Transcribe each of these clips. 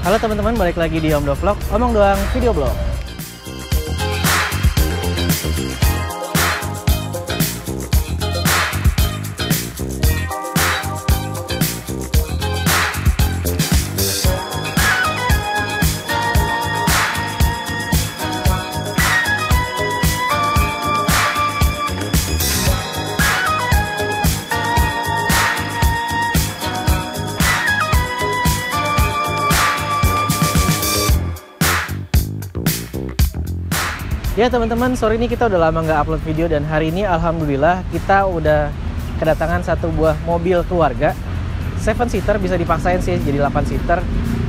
Halo teman-teman, balik lagi di Omdo Vlog, omong doang video blog. Ya teman-teman, sore ini kita udah lama nggak upload video dan hari ini alhamdulillah kita udah kedatangan satu buah mobil keluarga 7-seater, bisa dipaksain sih jadi 8-seater,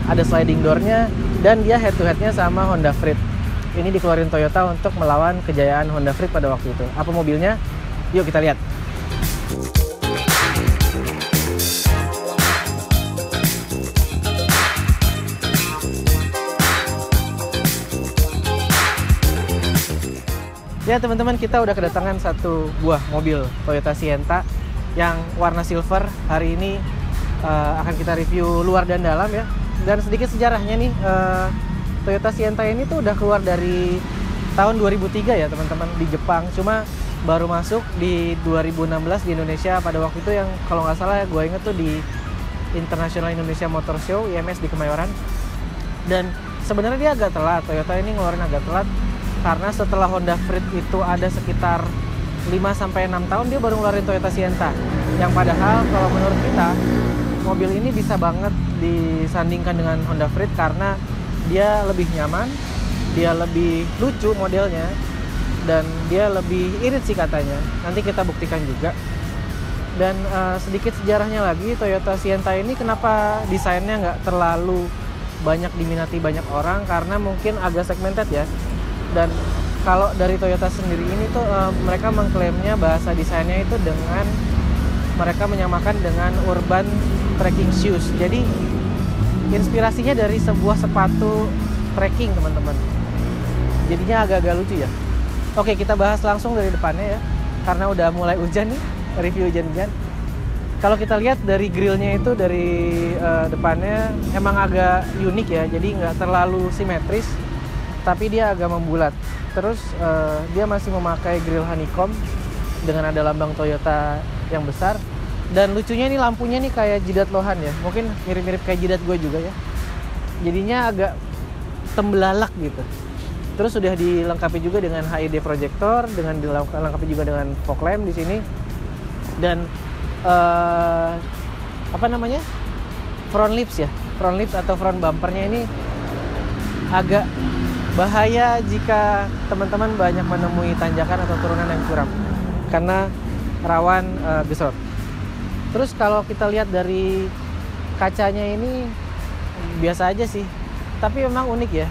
ada sliding door-nya dan dia head to head-nya sama Honda Freed. Ini dikeluarin Toyota untuk melawan kejayaan Honda Freed pada waktu itu. Apa mobilnya? Yuk kita lihat. Ya teman-teman, kita udah kedatangan satu buah mobil Toyota Sienta yang warna silver. Hari ini akan kita review luar dan dalam ya. Dan sedikit sejarahnya nih, Toyota Sienta ini tuh udah keluar dari tahun 2003 ya teman-teman, di Jepang. Cuma baru masuk di 2016 di Indonesia pada waktu itu, yang kalau nggak salah gue inget tuh di International Indonesia Motor Show IMS di Kemayoran. Dan sebenarnya dia agak telat, Toyota ini ngeluarin agak telat. Karena setelah Honda Freed itu ada sekitar 5-6 tahun dia baru ngeluarin Toyota Sienta. Yang padahal kalau menurut kita mobil ini bisa banget disandingkan dengan Honda Freed karena dia lebih nyaman, dia lebih lucu modelnya, dan dia lebih irit sih katanya. Nanti kita buktikan juga. Dan sedikit sejarahnya lagi, Toyota Sienta ini kenapa desainnya nggak terlalu banyak diminati banyak orang, karena mungkin agak segmented ya. Dan kalau dari Toyota sendiri ini tuh mereka mengklaimnya bahasa desainnya itu dengan mereka menyamakan dengan urban trekking shoes. Jadi inspirasinya dari sebuah sepatu trekking teman-teman. Jadinya agak-agak lucu ya. Oke, kita bahas langsung dari depannya ya. Karena udah mulai hujan nih, review hujan-hujan. Kalau kita lihat dari grillnya itu dari depannya emang agak unik ya. Jadi nggak terlalu simetris, tapi dia agak membulat. Terus dia masih memakai grill honeycomb dengan ada lambang Toyota yang besar. Dan lucunya nih lampunya nih kayak jidat lohan ya. Mungkin mirip-mirip kayak jidat gue juga ya. Jadinya agak tembelalak gitu. Terus sudah dilengkapi juga dengan HID projector, dengan dilengkapi juga dengan fog lamp di sini. Dan apa namanya? Front lips ya. Front lips atau front bumpernya ini agak bahaya jika teman-teman banyak menemui tanjakan atau turunan yang curam karena rawan gesrot. Terus kalau kita lihat dari kacanya ini biasa aja sih, tapi memang unik ya.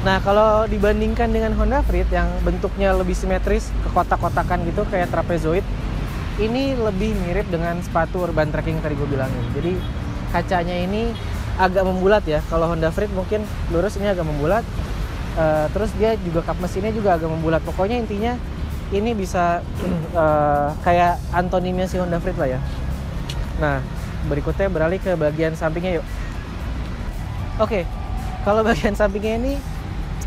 Nah kalau dibandingkan dengan Honda Freed yang bentuknya lebih simetris, kekotak-kotakan gitu kayak trapezoid, ini lebih mirip dengan sepatu urban trekking tadi gue bilangin. Jadi kacanya ini agak membulat ya. Kalau Honda Freed mungkin lurus, ini agak membulat. Terus dia juga kap mesinnya juga agak membulat. Pokoknya intinya ini bisa kayak antonimnya si Honda Freed lah ya. Nah berikutnya beralih ke bagian sampingnya yuk. Oke, kalau bagian sampingnya ini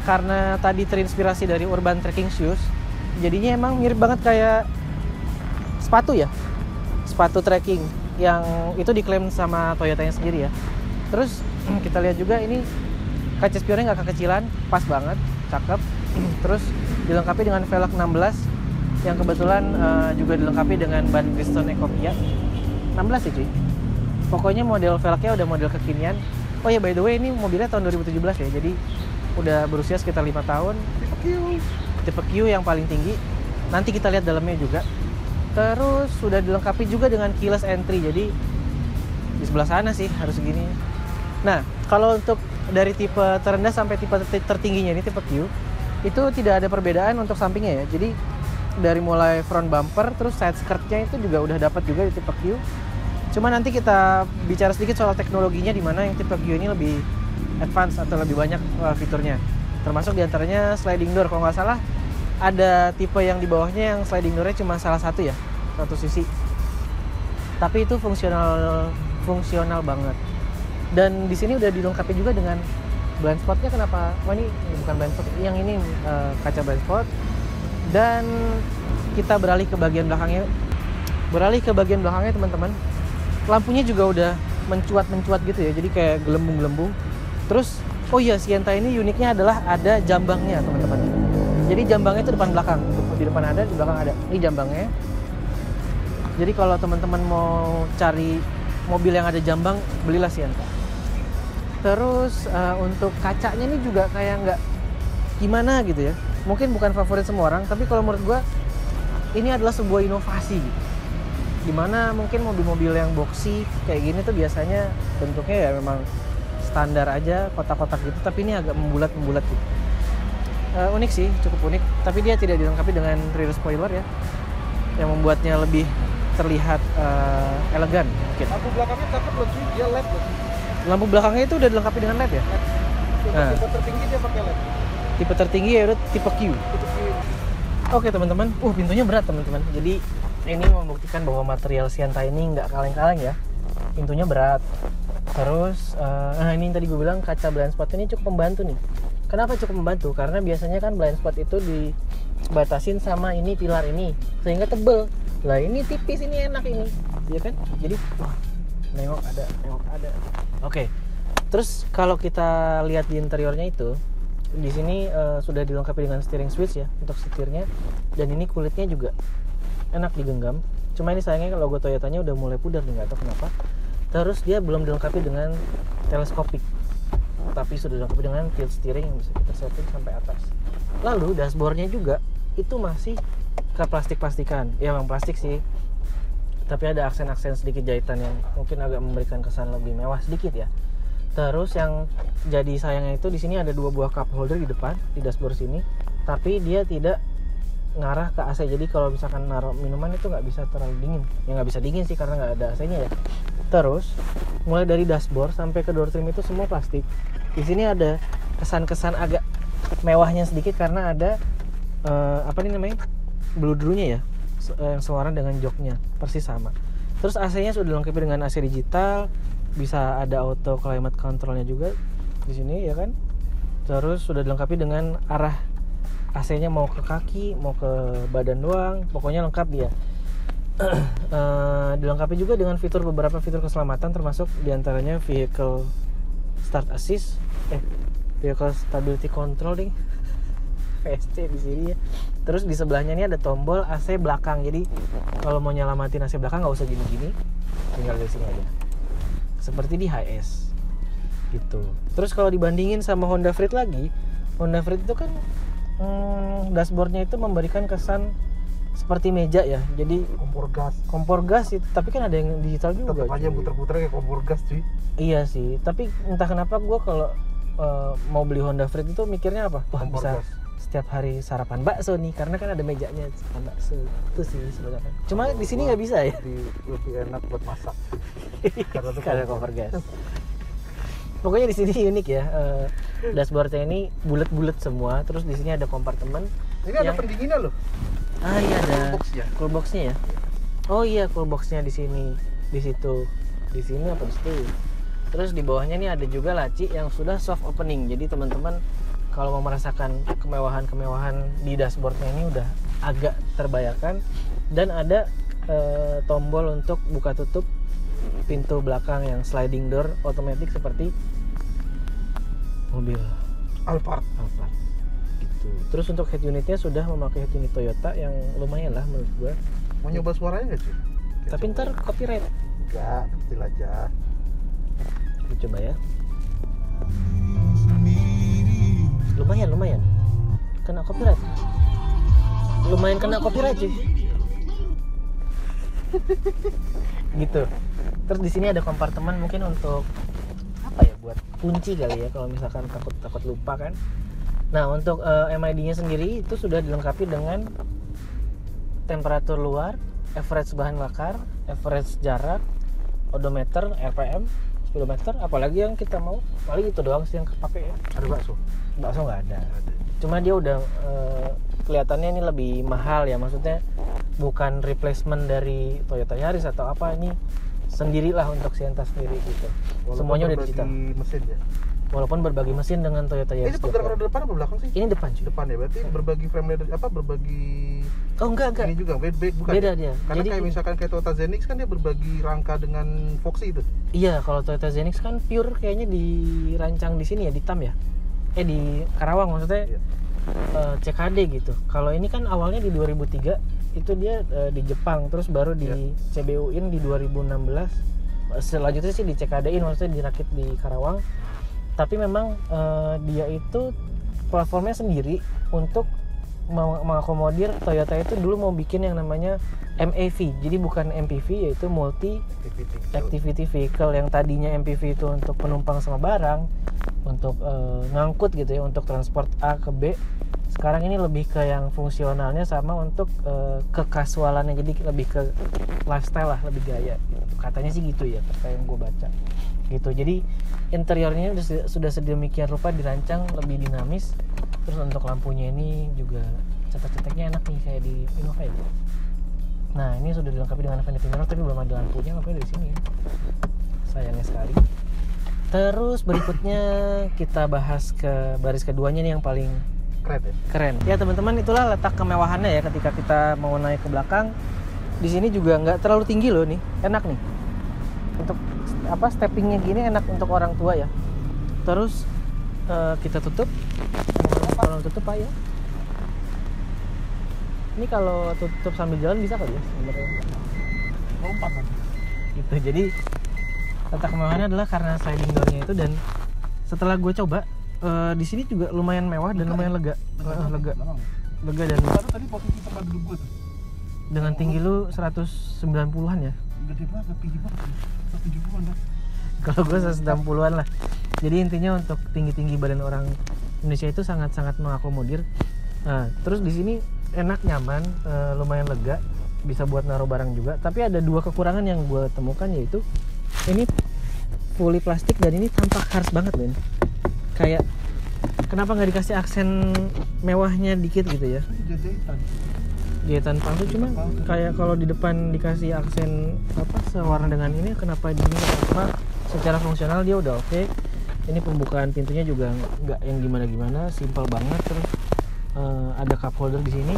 karena tadi terinspirasi dari urban trekking shoes, jadinya emang mirip banget kayak sepatu ya, sepatu trekking yang itu diklaim sama Toyotanya sendiri ya. Terus kita lihat juga ini kaca spionnya nggak kekecilan, pas banget, cakep. Terus dilengkapi dengan velg 16 yang kebetulan juga dilengkapi dengan ban Bridgestone Ecopia 16 sih cuy. Pokoknya model velgnya udah model kekinian. Oh ya by the way, ini mobilnya tahun 2017 ya, jadi udah berusia sekitar 5 tahun. Tipe Q yang paling tinggi. Nanti kita lihat dalamnya juga. Terus sudah dilengkapi juga dengan keyless entry, jadi di sebelah sana sih harus segini. Nah kalau untuk dari tipe terendah sampai tipe tertingginya ini tipe Q, itu tidak ada perbedaan untuk sampingnya ya. Jadi dari mulai front bumper terus side skirtnya itu juga udah dapat juga di tipe Q. Cuma nanti kita bicara sedikit soal teknologinya, di mana yang tipe Q ini lebih advance atau lebih banyak fiturnya. Termasuk diantaranya sliding door. Kalau nggak salah ada tipe yang di bawahnya yang sliding doornya cuma salah satu ya, satu sisi. Tapi itu fungsional banget. Dan di sini udah dilengkapi juga dengan blind spotnya. Kenapa? Ini bukan blind spot, yang ini kaca blind spot. Dan kita beralih ke bagian belakangnya. Teman-teman. Lampunya juga udah mencuat gitu ya. Jadi kayak gelembung-gelembung. Terus, oh iya, Sienta ini uniknya adalah ada jambangnya, teman-teman. Jadi jambangnya itu depan belakang. Di depan ada, di belakang ada. Ini jambangnya. Jadi kalau teman-teman mau cari mobil yang ada jambang, belilah Sienta. Terus untuk kacanya ini juga kayak nggak gimana gitu ya. Mungkin bukan favorit semua orang, tapi kalau menurut gue ini adalah sebuah inovasi gitu. Dimana mungkin mobil-mobil yang boxy kayak gini tuh biasanya bentuknya ya memang standar aja, kotak-kotak gitu, tapi ini agak membulat-membulat gitu. Unik sih, cukup unik, tapi dia tidak dilengkapi dengan rear spoiler ya, yang membuatnya lebih terlihat elegan mungkin. Lampu belakangnya cakep loh cuy, dia LED loh. Lampu belakangnya itu udah dilengkapi dengan LED ya? Tipe tertinggi dia pakai LED. Tipe tertinggi ya udah tipe Q. Oke teman-teman, pintunya berat teman-teman. Jadi ini membuktikan bahwa material Sienta ini nggak kaleng-kaleng ya. Pintunya berat. Terus, ini yang tadi gue bilang kaca blind spot ini cukup membantu nih. Kenapa cukup membantu? Karena biasanya kan blind spot itu dibatasin sama ini pilar ini, sehingga tebel. Lah ini tipis, ini enak ini, ya kan? Jadi, nengok ada. Oke. Terus kalau kita lihat di interiornya itu, di sini sudah dilengkapi dengan steering switch ya untuk setirnya, dan ini kulitnya juga enak digenggam. Cuma ini sayangnya logo Toyotanya udah mulai pudar nih, nggak tahu kenapa. Terus dia belum dilengkapi dengan teleskopik, tapi sudah dilengkapi dengan tilt steering yang bisa kita setting sampai atas. Lalu dashboardnya juga itu masih ke plastik-plastikan. Ya memang plastik sih, tapi ada aksen-aksen sedikit jahitan yang mungkin agak memberikan kesan lebih mewah sedikit ya. Terus yang jadi sayangnya itu di sini ada 2 buah cup holder di depan di dashboard sini, tapi dia tidak ngarah ke AC. Jadi kalau misalkan naruh minuman itu nggak bisa terlalu dingin. Ya nggak bisa dingin sih karena nggak ada AC-nya ya. Terus mulai dari dashboard sampai ke door trim itu semua plastik. Di sini ada kesan-kesan agak mewahnya sedikit karena ada bludrunya ya, yang selaras dengan joknya persis sama. Terus AC-nya sudah dilengkapi dengan AC digital, bisa ada auto climate controlnya juga di sini ya kan. Terus sudah dilengkapi dengan arah AC-nya mau ke kaki, mau ke badan doang, pokoknya lengkap dia. Dilengkapi juga dengan beberapa fitur keselamatan, termasuk diantaranya vehicle start assist, vehicle stability control ding, VSC di sini ya. Terus di sebelahnya ini ada tombol AC belakang, jadi kalau mau nyelamatin AC belakang nggak usah gini-gini, tinggal dari sini aja. Seperti di HS gitu. Terus kalau dibandingin sama Honda Freed lagi, Honda Freed itu kan dashboardnya itu memberikan kesan seperti meja ya, jadi kompor gas itu, tapi kan ada yang digital juga. Tetap aja muter-muter kayak kompor gas cuy. Iya sih, tapi entah kenapa gue kalau mau beli Honda Freed itu mikirnya apa? Wah, kompor bisa gas. Setiap hari sarapan bakso nih, karena kan ada mejanya sarapan bakso itu sih sebenarnya. Cuma di sini nggak bisa ya. Lebih enak buat masak. Karena kompor gas. Pokoknya di sini unik ya. Dashboardnya ini bulat-bulat semua. Terus di sini ada kompartemen. Ini ada pendinginnya loh. Iya ada cool box-nya ya. Oh iya, cool box-nya di sini, di situ, di sini apa di situ. Terus di bawahnya ini ada juga laci yang sudah soft opening. Jadi teman-teman kalau mau merasakan kemewahan-kemewahan di dashboardnya ini udah agak terbayarkan. Dan ada tombol untuk buka tutup pintu belakang yang sliding door otomatis seperti mobil Alphard gitu. Terus untuk head unitnya sudah memakai head unit Toyota yang lumayan lah menurut gua. Mau nyoba suaranya nggak sih? Tapi ntar copyright. Enggak, kecil aja. Kita coba ya. Lumayan kena copyright. Lumayan kena copyright sih. Gitu. Terus di sini ada kompartemen mungkin untuk apa ya, buat kunci kali ya kalau misalkan takut lupa kan. Nah untuk MID-nya sendiri itu sudah dilengkapi dengan temperatur luar, average bahan bakar, average jarak, odometer, RPM, speedometer. Apalagi yang kita mau, paling itu doang sih yang kepake ya. Ada bakso nggak ada. Cuma dia udah kelihatannya ini lebih mahal ya, maksudnya bukan replacement dari Toyota Yaris atau apa, ini sendirilah untuk Sienta sendiri gitu. Walaupun Semuanya udah digital. berbagi mesin ya. Walaupun berbagi mesin dengan Toyota Ini Yaris penggerak Jogja. roda depan apa belakang sih? Ini depan cuy. Depan ya, berarti berbagi frame leader apa berbagi Oh enggak. ini juga bukan. Beda ya? dia. Karena Jadi kayak misalkan kayak Toyota Zenix kan dia berbagi rangka dengan Foxy itu. iya, kalau Toyota Zenix kan pure kayaknya dirancang di sini ya, di TAM ya. Di Karawang maksudnya. Iya. CKD gitu. Kalau ini kan awalnya di 2003 itu dia di Jepang, terus baru di CBU-in di 2016. Selanjutnya sih di CKD-in, maksudnya dirakit di Karawang. Tapi memang dia itu platformnya sendiri untuk mengakomodir Toyota itu dulu mau bikin yang namanya MAV. Jadi bukan MPV, yaitu multi activity vehicle. Yang tadinya MPV itu untuk penumpang sama barang, untuk ngangkut gitu ya, untuk transport A ke B. Sekarang ini lebih ke yang fungsionalnya sama untuk kekasualannya, jadi lebih ke lifestyle lah, lebih gaya gitu. Katanya sih gitu ya, kayak yang gue baca gitu. Jadi interiornya sudah sedemikian rupa dirancang lebih dinamis. Terus untuk lampunya ini juga cetek-ceteknya enak nih kayak di Innova ya. Nah ini sudah dilengkapi dengan vanity mirror tapi belum ada lampunya, makanya dari sini ya. Sayangnya sekali. Terus berikutnya kita bahas ke baris keduanya nih yang paling Keren ya. keren. Ya teman-teman, itulah letak kemewahannya ya ketika kita mau naik ke belakang. Di sini juga nggak terlalu tinggi loh nih, enak nih. Untuk steppingnya gini enak untuk orang tua ya. Terus kita tutup. Kalau tutup Pak ya. Ini kalau tutup sambil jalan bisa kali ya sebenarnya. Lompat kan. Gitu. Jadi letak kemewahannya adalah karena sliding door-nya itu, dan setelah gue coba di sini juga lumayan mewah dan lumayan lega. Lega dan Tadi posisi tempat duduk gue tuh. dengan tinggi lu 190-an ya. Gede banget, tinggi banget sih. 170-an dah. Kalau gue 160-an lah. Jadi intinya untuk tinggi-tinggi badan orang Indonesia itu sangat-sangat mengakomodir. Nah, terus di sini enak, nyaman, lumayan lega, bisa buat naruh barang juga. Tapi ada dua kekurangan yang gue temukan, yaitu ini fully plastik dan ini tampak harsh banget loh ini. Kayak kenapa nggak dikasih aksen mewahnya dikit gitu ya? Jahitan palsu, cuma kayak kalau di depan dikasih aksen sewarna dengan ini, kenapa di sini apa secara fungsional dia udah oke. Ini pembukaan pintunya juga nggak yang gimana-gimana, simpel banget. Terus ada cup holder di sini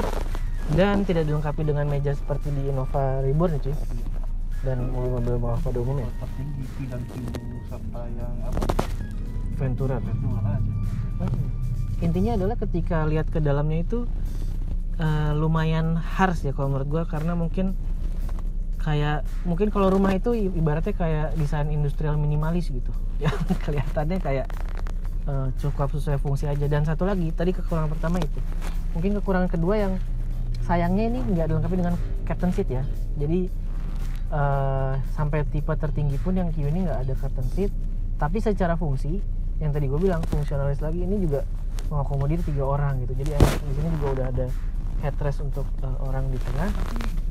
dan tidak dilengkapi dengan meja seperti di Innova Reborn ya cuy, dan mobil-mobil bawah pada umumnya. Tertinggi Q dan Q serta yang apa? Ventura. Ventura aja. Intinya adalah ketika lihat ke dalamnya itu lumayan harsh ya kalau menurut gue, karena mungkin kalau rumah itu ibaratnya kayak desain industrial minimalis gitu yang kelihatannya kayak cukup sesuai fungsi aja. Dan satu lagi, tadi kekurangan pertama itu, mungkin kekurangan kedua yang sayangnya ini nggak dilengkapi dengan captain seat ya. Jadi sampai tipe tertinggi pun yang Q ini nggak ada captain seat, tapi secara fungsi yang tadi gue bilang fungsionalis lagi, ini juga mengakomodir 3 orang gitu. Jadi di sini juga udah ada headrest untuk orang di tengah,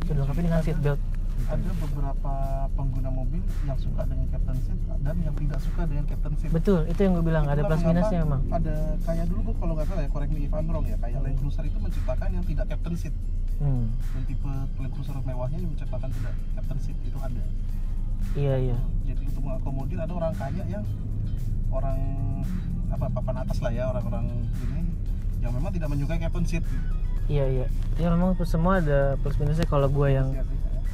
sudah dilengkapi dengan seat belt. Ada beberapa pengguna mobil yang suka dengan captain seat dan yang tidak suka dengan captain seat. Betul, itu yang gue bilang, ada plus minusnya emang. Ada kayak dulu gue kalau nggak salah ya, correct me if I'm wrong ya, kayak Land Cruiser itu menciptakan yang tidak captain seat. Dan tipe Land Cruiser mewahnya yang menciptakan tidak captain seat itu ada. Iya. Jadi untuk mengakomodir ada orang kaya yang orang papan atas lah ya, orang-orang ini yang memang tidak menyukai captain seat. Iya. Ya memang semua ada plus minusnya. Kalau gue yang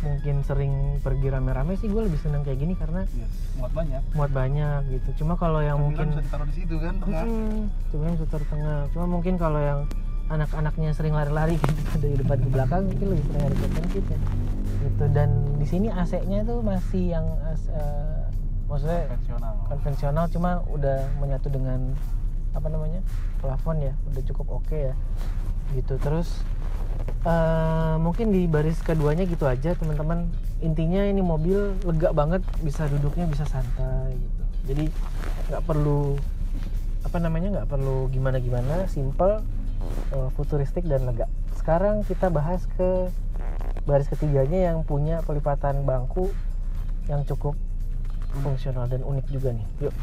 mungkin sering pergi rame-rame sih, gue lebih senang kayak gini karena muat banyak gitu. Cuma kalau yang mungkin bisa ditaruh di situ kan, cuma bisa taruh tengah. Cuma mungkin kalau yang anak-anaknya sering lari-lari gitu dari depan ke belakang, mungkin lebih senang ada captain seat ya gitu. Dan di sini AC-nya tuh masih yang maksudnya konvensional, cuma udah menyatu dengan plafon ya, udah cukup oke ya gitu. Terus mungkin di baris keduanya gitu aja teman-teman. Intinya ini mobil lega banget, bisa duduknya bisa santai gitu. Jadi nggak perlu gimana-gimana, simple, futuristik dan lega. Sekarang kita bahas ke baris ketiganya yang punya pelipatan bangku yang cukup fungsional dan unik juga nih. Yuk.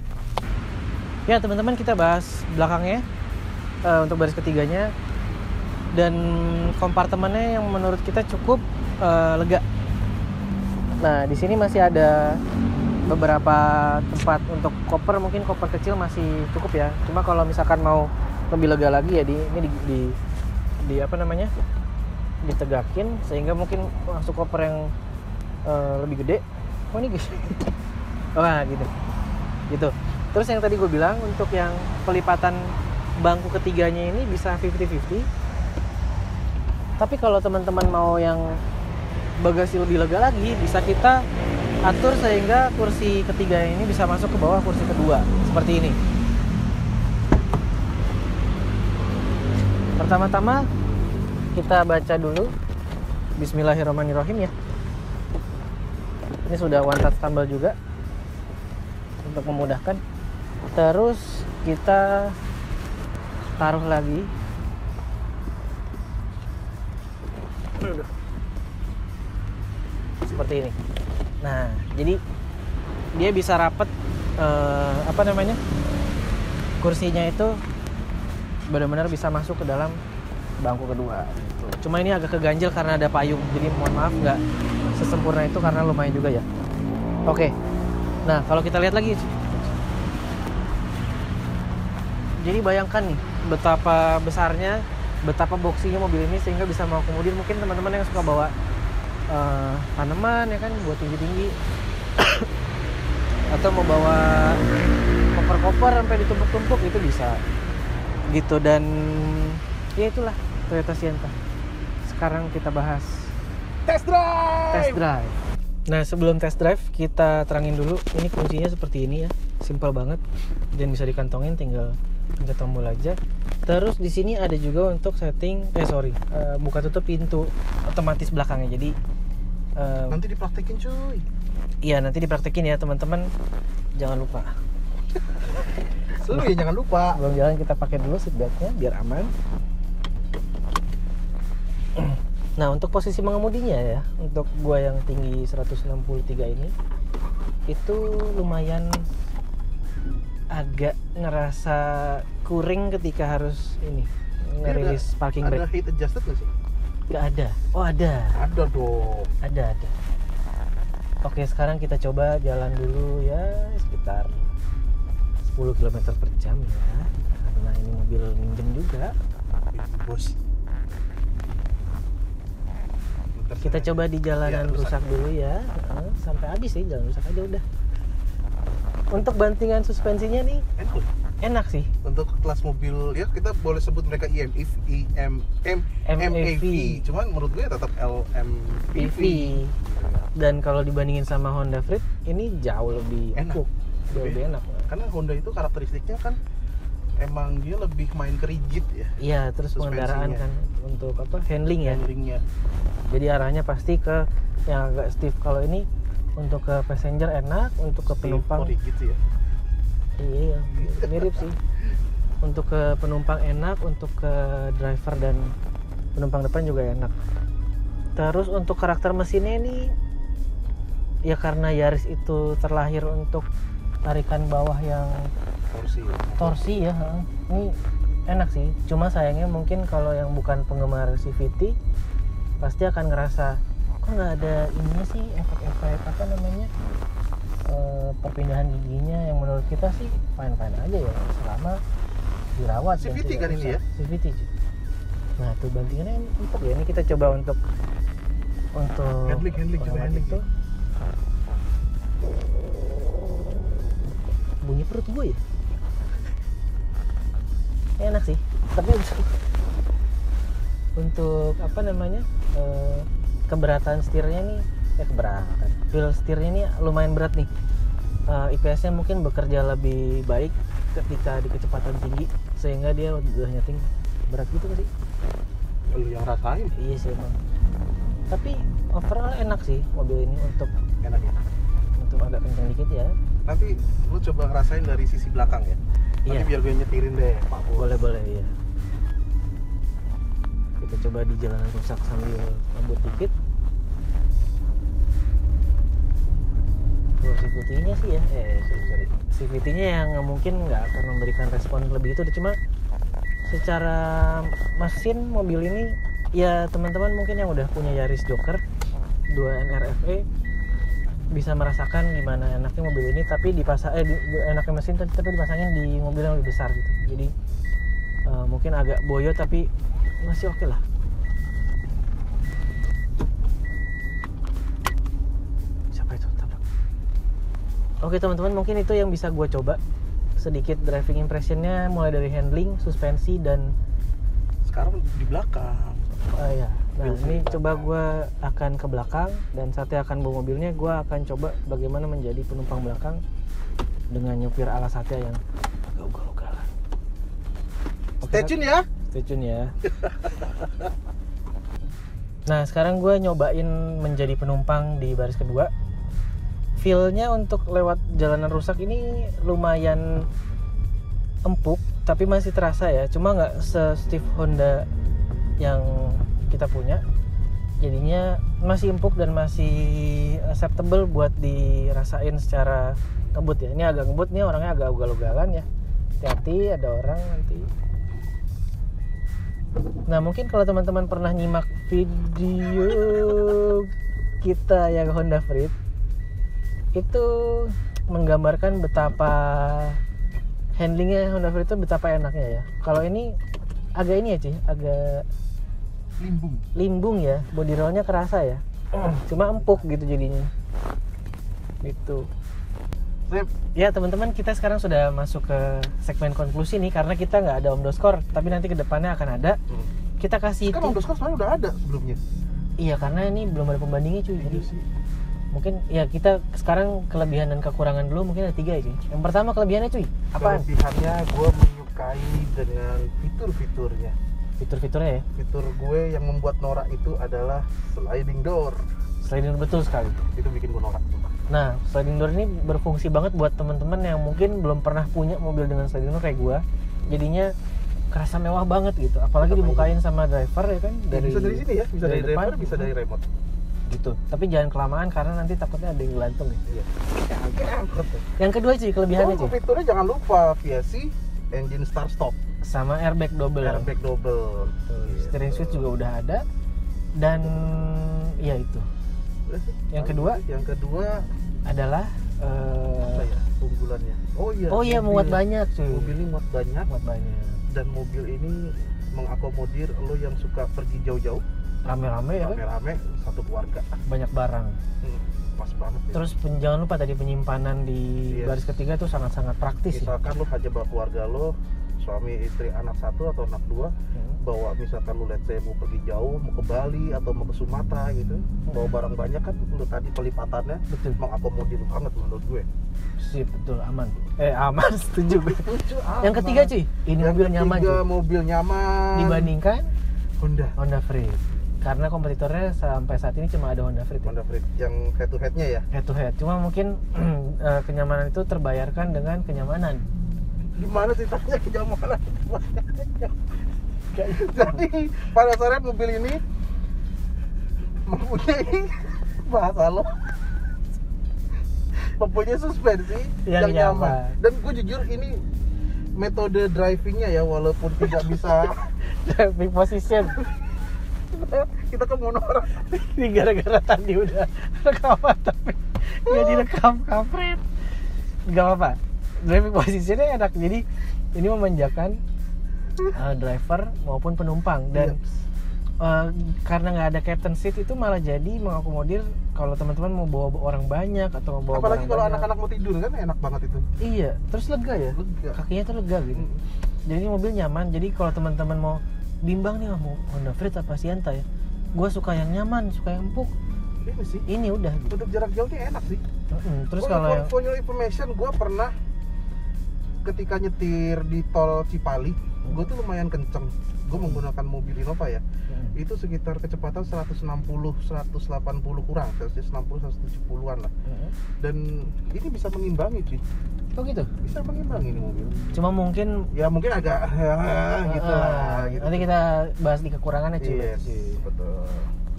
Ya teman-teman, kita bahas belakangnya untuk baris ketiganya. Dan kompartemennya yang menurut kita cukup lega. Nah, di sini masih ada beberapa tempat untuk koper, mungkin koper kecil masih cukup ya. Cuma kalau misalkan mau lebih lega lagi ya di apa namanya? Ditegakin sehingga mungkin masuk koper yang lebih gede. Oh, ini guys. Wah, gitu. Gitu. Terus yang tadi gue bilang untuk yang pelipatan bangku ketiganya ini bisa 50-50. Tapi kalau teman-teman mau yang bagasi lebih lega lagi, bisa kita atur sehingga kursi ketiga ini bisa masuk ke bawah kursi kedua seperti ini. Pertama-tama kita baca dulu Bismillahirrahmanirrahim ya. Ini sudah one touch tombol juga untuk memudahkan. Terus kita taruh lagi. Seperti ini. Nah, jadi dia bisa rapet kursinya itu benar-benar bisa masuk ke dalam bangku kedua. Cuma ini agak keganjil karena ada payung, jadi mohon maaf nggak sesempurna itu karena lumayan juga ya. Oke, nah kalau kita lihat lagi, jadi bayangkan nih betapa besarnya, betapa boxinya mobil ini sehingga bisa mengakomodir mungkin teman-teman yang suka bawa tanaman ya kan buat tinggi-tinggi atau mau bawa koper-koper sampai ditumpuk-tumpuk itu bisa gitu. Dan ya itulah Toyota Sienta. Sekarang kita bahas test drive. Nah, sebelum test drive kita terangin dulu ini kuncinya seperti ini ya, simple banget dan bisa dikantongin, tinggal pencet tombol aja. Terus di sini ada juga untuk setting buka tutup pintu otomatis belakangnya. Jadi nanti dipraktekin cuy. Iya, nanti dipraktekin ya teman-teman. Jangan lupa. Lu ya jangan lupa. Sebelum jalan kita pakai dulu seatbeltnya biar aman. Nah, untuk posisi mengemudinya ya, untuk gua yang tinggi 163 ini itu lumayan agak ngerasa kuring ketika harus ngerilis parking brake. Ada heat adjusted nggak sih? Nggak ada. Oh, ada. Ada dong. Ada. Oke, sekarang kita coba jalan dulu ya sekitar 10 km per jam ya, karena ini mobil minjem juga. Bos. Kita coba di jalanan rusak dulu ya, sampai habis sih, jalan rusak aja udah. Untuk bantingan suspensinya nih enak sih. Untuk kelas mobil ya kita boleh sebut mereka MAV. Cuman menurut gue tetap LMPV. Dan kalau dibandingin sama Honda Freed ini jauh lebih empuk, jauh lebih enak. Karena Honda itu karakteristiknya kan emang dia lebih main ke rigid ya. Iya, terus pengendaraan kan untuk handling ya. Handlingnya. Jadi arahnya pasti ke yang agak stiff. Kalau ini untuk ke passenger enak, untuk ke penumpang rigid sih ya. Iya, mirip sih. Untuk ke penumpang enak, untuk ke driver dan penumpang depan juga enak. Terus untuk karakter mesinnya ini ya karena Yaris itu terlahir untuk tarikan bawah yang torsi ya. Ini enak sih. Cuma sayangnya mungkin kalau yang bukan penggemar CVT pasti akan ngerasa kok nggak ada ininya sih, efek-efek perpindahan giginya, yang menurut kita sih fine-fine aja ya selama dirawat. CVT kan ini ya? CVT sih. Nah, tuh bantingannya empuk ya. Ini kita coba untuk handling tuh. Bunyi perut gue ya enak sih, tapi untuk keberatan setirnya nih, feel setirnya nih lumayan berat nih. IPS-nya mungkin bekerja lebih baik ketika di kecepatan tinggi sehingga dia udah nyeting berat gitu sih. Lu yang rasain? Iya sih emang. Tapi overall enak sih mobil ini untuk enak ya. Untuk agak kencang dikit ya. Nanti lu coba ngerasain dari sisi belakang ya. Nanti Iya. biar gue nyetirin deh, Pak Bos. Boleh ya. Kita coba di jalanan rusak sambil ngebut dikit. CVT-nya sih ya, CVT-nya yang mungkin nggak akan memberikan respon lebih itu. Cuma secara mesin mobil ini ya teman-teman mungkin yang udah punya Yaris Joker 2 NRFE bisa merasakan gimana enaknya mobil ini, tapi enaknya mesin tapi dipasangin di mobil yang lebih besar gitu. Jadi mungkin agak boyo tapi masih oke lah. Siapa itu tabrak? Oke teman-teman, mungkin itu yang bisa gue coba sedikit driving impressionnya, mulai dari handling, suspensi, dan sekarang di belakang. Ya. Nah ini coba gue akan ke belakang, dan saatnya akan bawa mobilnya, gue akan coba bagaimana menjadi penumpang belakang dengan nyupir ala Satya yang agak ugal-ugalan. Stay tune ya. Stay tune ya. Nah sekarang gue nyobain menjadi penumpang di baris kedua. Feel-nya untuk lewat jalanan rusak ini lumayan empuk, tapi masih terasa ya. Cuma nggak se-stiff Honda yang kita punya, jadinya masih empuk dan masih acceptable buat dirasain secara ngebut ya. Ini agak ngebut nih, orangnya agak ugal-ugalan ya. Hati-hati, ada orang nanti. Nah mungkin kalau teman-teman pernah nyimak video kita yang Honda Freed, itu menggambarkan betapa handlingnya Honda Freed itu betapa enaknya ya. Kalau ini agak ini ya cuy, agak limbung ya, body rollnya kerasa ya, cuma empuk gitu jadinya gitu. Ya teman-teman, kita sekarang sudah masuk ke segmen konklusi nih, karena kita nggak ada Omdoscore, tapi nanti kedepannya akan ada. Kita kasih kan Omdoscore sebenarnya udah ada sebelumnya. Iya, karena ini belum ada pembandingnya cuy. Jadi mungkin ya kita sekarang kelebihan dan kekurangan dulu, mungkin ada 3 ya cuy. Yang pertama kelebihannya cuy, apa? Kelebihannya gue menyukai dengan fitur-fiturnya. Fitur-fiturnya ya? Fitur gue yang membuat norak itu adalah sliding door. Sliding door, betul sekali. Itu bikin gue norak. Nah, sliding door ini berfungsi banget buat teman-teman yang mungkin belum pernah punya mobil dengan sliding door kayak gue. Jadinya kerasa mewah banget gitu. Apalagi dibukain sama driver ya kan? Bisa dari sini ya, bisa dari depan, driver, bisa dari remote. Gitu. Tapi jangan kelamaan karena nanti takutnya ada yang gelantung ya. Iya. Yang kedua cuy, kelebihannya cuy. Fiturnya jangan lupa VSC, engine start stop, sama airbag double. Airbag double. Steering switch juga udah ada. Dan ya itu. Yang kedua adalah apa ya keunggulannya? Oh iya, muat banyak cuy. Mobil ini muat banyak. Dan mobil ini mengakomodir lo yang suka pergi jauh-jauh, rame-rame ya kan? Rame-rame satu keluarga. Banyak barang. Pas banget ya. Terus jangan lupa tadi penyimpanan di baris ketiga tuh sangat-sangat praktis. Misalkan lo hanya bawa keluarga lo, suami, istri, anak 1 atau anak 2, bawa misalkan lu let's say mau pergi jauh, mau ke Bali atau mau ke Sumatera gitu, bawa barang banyak kan, lu tadi pelipatannya mengakomodir banget menurut gue. Sip, betul, aman. Aman, setuju gue. Yang ketiga cuy, ini mobil nyaman cuy. Mobil nyaman dibandingkan Honda Freed. Karena kompetitornya sampai saat ini cuma ada Honda Freed. Honda Freed yang head to headnya ya. Head to head. Cuma mungkin kenyamanan itu terbayarkan dengan kenyamanan. Gimana ceritanya kenyamanan? Jadi pada saat mobil ini mempunyai bahasa lo mempunyai suspensi yang nyaman. Dan gue jujur ini metode drivingnya ya, walaupun tidak bisa driving position. Kita ke monorak. Ini gara-gara tadi udah rekaman tapi nggak direkam, kampret. Gak apa-apa. Driving positionnya enak, jadi ini memanjakan driver maupun penumpang. Dan karena nggak ada captain seat itu malah jadi mengakomodir kalau teman-teman mau bawa orang banyak atau mau bawa apalagi kalau anak-anak mau tidur kan enak banget itu. Iya, terus lega ya, kakinya tuh lega gitu. Jadi mobil nyaman. Jadi kalau teman-teman mau bimbang nih, mau Honda Freed apa Sienta ya, gue suka yang nyaman, suka yang empuk. Ini sih, ini udah gitu. Untuk jarak jauhnya enak sih. Terus kalau for your information, gue pernah ketika nyetir di tol Cipali, gue tuh lumayan kenceng. Gue menggunakan mobil Innova ya. Itu sekitar kecepatan 160, 180 kurang, 160-170an lah. Dan ini bisa mengimbangi sih. Oh gitu? Bisa mengimbangi ini mobil. Cuma mungkin agak gitu lah. Gitu. Nanti kita bahas di kekurangannya cuy. Yes, betul.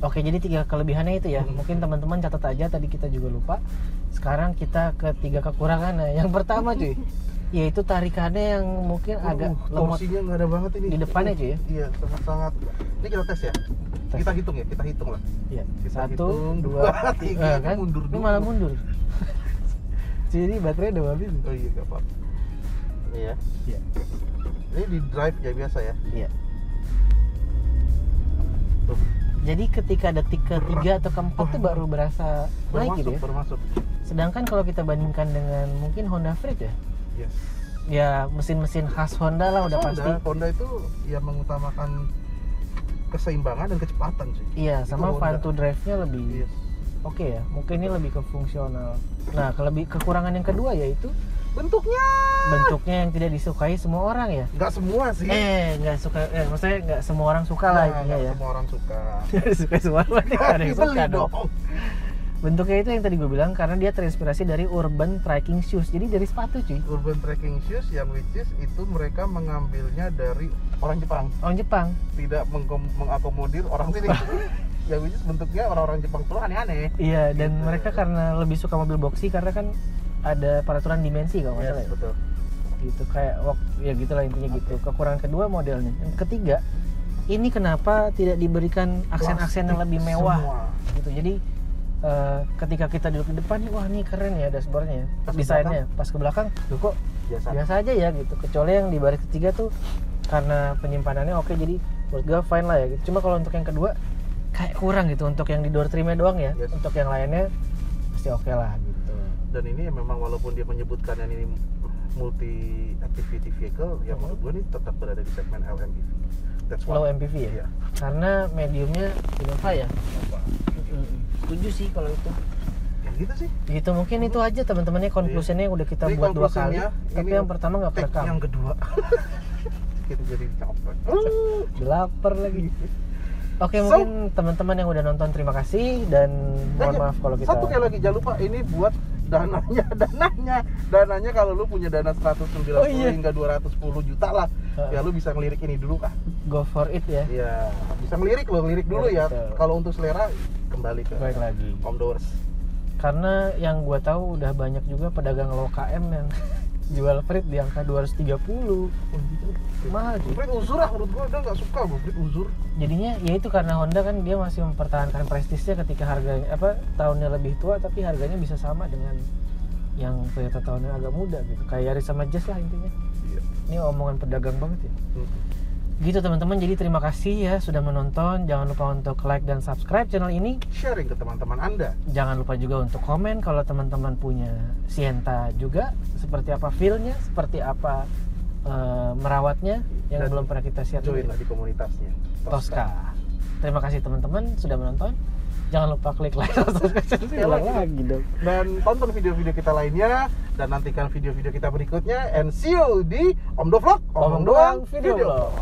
Oke, jadi 3 kelebihannya itu ya. Mungkin teman-teman catat aja, tadi kita juga lupa. Sekarang kita ke 3 kekurangannya. Yang pertama cuy, yaitu tarikannya yang mungkin agak lemot. Torsinya nggak ada banget ini di depannya cuy ya. Iya, sangat-sangat. Ini kita tes ya. atas. Kita hitung ya, kita hitung lah. Iya. Kita 1, hitung, 2, 3, kan? mundur Ini dulu. malah mundur. Jadi baterai udah habis. Oh iya, nggak apa-apa. Ini ya. Iya. Ini di drive ya biasa ya. Iya. Tuh, Jadi ketika detik ketiga atau keempat tuh baru berasa naik gitu ya. bermasuk. Sedangkan kalau kita bandingkan dengan mungkin Honda Freed ya, Yes. ya mesin-mesin khas Honda lah udah pasti. Honda itu ya mengutamakan keseimbangan dan kecepatan sih. Iya, Itu sama fun Honda. to drive-nya lebih Yes. oke ya. Mungkin ini lebih ke fungsional. Nah, kekurangan yang kedua yaitu bentuknya yang tidak disukai semua orang ya. Nggak semua sih. Nggak suka, maksudnya nggak semua orang suka lah intinya nggak ya. semua orang suka. Suka semua orang, nggak ada yang suka Dibeli dong. dong. Bentuknya itu yang tadi gue bilang karena dia terinspirasi dari urban trekking shoes. Jadi dari sepatu cuy. Urban trekking shoes yang which is itu mereka mengambilnya dari orang Jepang, Orang Jepang. tidak mengakomodir orang sini. Yang which is bentuknya orang-orang Jepang tuh aneh-aneh. Iya, dan Gitu. mereka karena lebih suka mobil boxy karena kan ada peraturan dimensi kalau nggak salah ya. Betul. Gitu kayak ya gitulah intinya gitu. Kekurangan kedua modelnya. Yang ketiga, ini kenapa tidak diberikan aksen-aksen yang lebih mewah Semua. gitu. Jadi ketika kita duduk di depan, wah ini keren ya dashboardnya, Pas ke desainnya. Pas ke belakang, tuh kok biasa aja ya gitu. Kecuali yang di baris ketiga tuh karena penyimpanannya oke, jadi menurut gue fine lah ya gitu. Cuma kalau untuk yang kedua kayak kurang gitu untuk yang di door trimnya doang ya. Yes. Untuk yang lainnya pasti oke lah gitu. Dan ini memang walaupun dia menyebutkan yang ini multi activity vehicle, ya menurut gue ini tetap berada di segmen LMPV. That's why. Low MPV ya? Iya. Karena mediumnya Innova ya? Setuju sih kalau itu. Ya gitu sih. Gitu mungkin itu aja teman-temannya konklusinya udah kita Ini buat 2 kali. konklusinya, Tapi ini yang pertama nggak take perekam. yang kedua. Kita jadi capek. Udah lapar lagi. Oke, So- mungkin teman-teman yang udah nonton terima kasih dan mohon maaf kalau kita Satu kali lagi jangan lupa ini buat dananya kalau lu punya dana 190 Oh, iya. hingga 210 juta lah, ya lu bisa ngelirik ini dulu kah? go for it ya. Iya, bisa ngelirik dulu ya. Betul. Kalau untuk selera kembali ke Baik lagi. Om Doors. Karena yang gua tahu udah banyak juga pedagang low KM yang jual Freed di angka 230. Mahal sih. Freed uzur lah menurut gua, udah nggak suka gua Freed uzur. Jadinya ya itu karena Honda kan dia masih mempertahankan prestisnya ketika harganya tahunnya lebih tua tapi harganya bisa sama dengan yang Toyota tahunnya agak muda gitu. Kayak Yaris sama Jazz lah intinya. Iya. Ini omongan pedagang banget ya. Gitu teman-teman, jadi terima kasih ya sudah menonton. Jangan lupa untuk like dan subscribe channel ini. Sharing ke teman-teman Anda. Jangan lupa juga untuk komen kalau teman-teman punya Sienta juga, seperti apa feel-nya, seperti apa merawatnya yang Dan belum pernah kita share. Join lah di komunitasnya. Tosca. Terima kasih teman-teman sudah menonton. Jangan lupa klik like dan subscribe. Sekali Ulang lagi. lagi dong. Dan tonton video-video kita lainnya dan nantikan video-video kita berikutnya, and see you di Om Do Vlog, Omong doang video vlog.